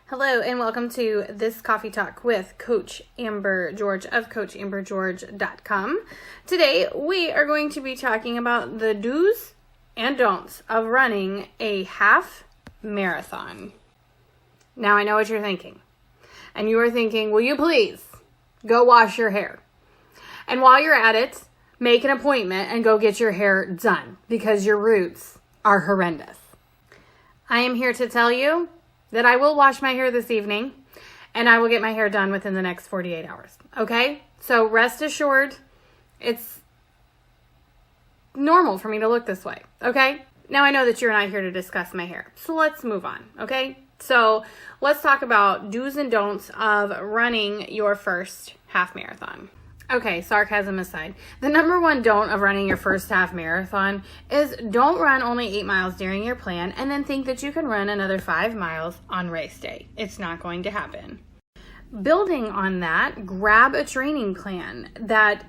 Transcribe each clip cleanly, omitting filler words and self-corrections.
Hello and welcome to this coffee talk with Coach Amber George of CoachAmberGeorge.com. Today we are going to be talking about the do's and don'ts of running a half marathon. Now I know what you're thinking. And you are thinking, will you please go wash your hair? And while you're at it, make an appointment and go get your hair done because your roots are horrendous. I am here to tell you that I will wash my hair this evening and I will get my hair done within the next 48 hours. Okay? So rest assured, it's normal for me to look this way. Okay? Now I know that you're not here to discuss my hair. So let's move on. Okay? So let's talk about do's and don'ts of running your first half marathon. Okay, sarcasm aside, the number one don't of running your first half marathon is don't run only 8 miles during your plan and then think that you can run another 5 miles on race day. It's not going to happen. Building on that, grab a training plan that...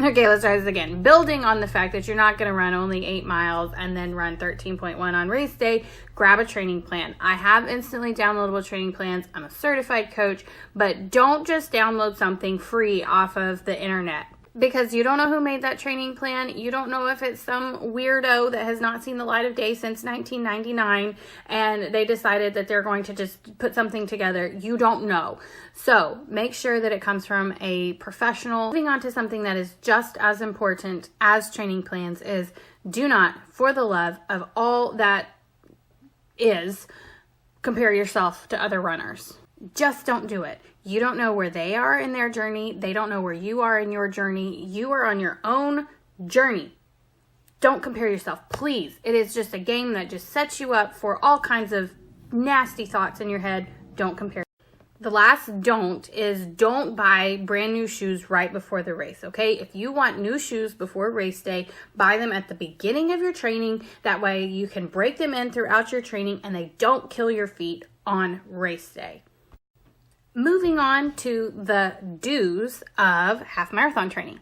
Okay, let's try this again. Building on the fact that you're not going to run only 8 miles and then run 13.1 on race day, grab a training plan. I have instantly downloadable training plans. I'm a certified coach, but don't just download something free off of the internet because you don't know who made that training plan. You don't know if it's some weirdo that has not seen the light of day since 1999 and they decided that they're going to just put something together. You don't know. So make sure that it comes from a professional. Moving on to something that is just as important as training plans is do not, for the love of all that is, compare yourself to other runners. Just don't do it. You don't know where they are in their journey. They don't know where you are in your journey. You are on your own journey. Don't compare yourself, please. It is just a game that just sets you up for all kinds of nasty thoughts in your head. Don't compare. The last don't is don't buy brand new shoes right before the race, okay? If you want new shoes before race day, buy them at the beginning of your training. That way you can break them in throughout your training and they don't kill your feet on race day. Moving on to the do's of half marathon training.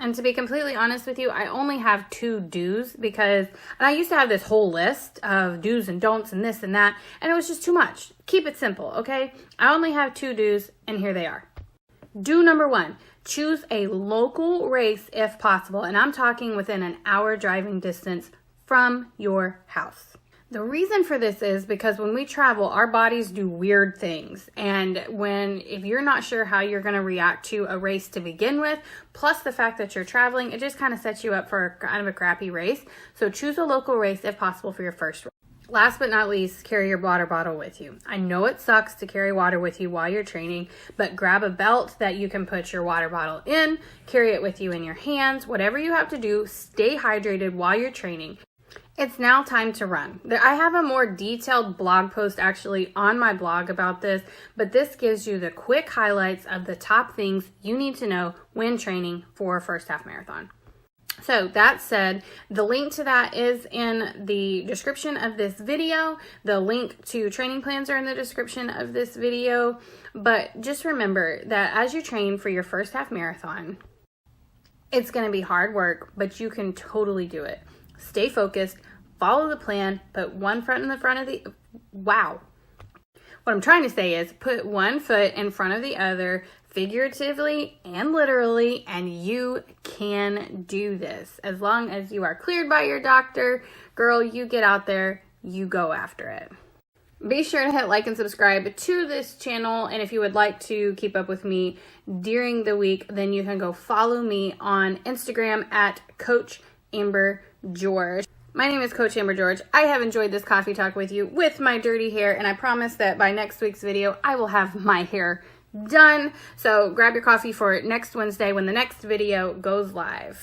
And to be completely honest with you, I only have 2 do's because, and I used to have this whole list of do's and don'ts and this and that, and it was just too much. Keep it simple, okay? I only have 2 do's, and here they are. Do number 1, choose a local race if possible, and I'm talking within an hour driving distance from your house. The reason for this is because when we travel, our bodies do weird things. And if you're not sure how you're going to react to a race to begin with, plus the fact that you're traveling, it just kind of sets you up for kind of a crappy race. So choose a local race if possible for your first race. Last but not least, carry your water bottle with you. I know it sucks to carry water with you while you're training, but grab a belt that you can put your water bottle in, carry it with you in your hands. Whatever you have to do, stay hydrated while you're training. It's now time to run. I have a more detailed blog post actually on my blog about this, but this gives you the quick highlights of the top things you need to know when training for a first half marathon. So that said, the link to that is in the description of this video. The link to training plans are in the description of this video. But just remember that as you train for your first half marathon, it's going to be hard work, but you can totally do it. Stay focused, follow the plan, put one foot in the front of the... Wow. What I'm trying to say is put one foot in front of the other, figuratively and literally, and you can do this. As long as you are cleared by your doctor, girl, you get out there, you go after it. Be sure to hit like and subscribe to this channel, and if you would like to keep up with me during the week, then you can go follow me on Instagram at Coach Amber George. My name is Coach Amber George. I have enjoyed this coffee talk with you with my dirty hair, and I promise that by next week's video, I will have my hair done. So grab your coffee for next Wednesday when the next video goes live.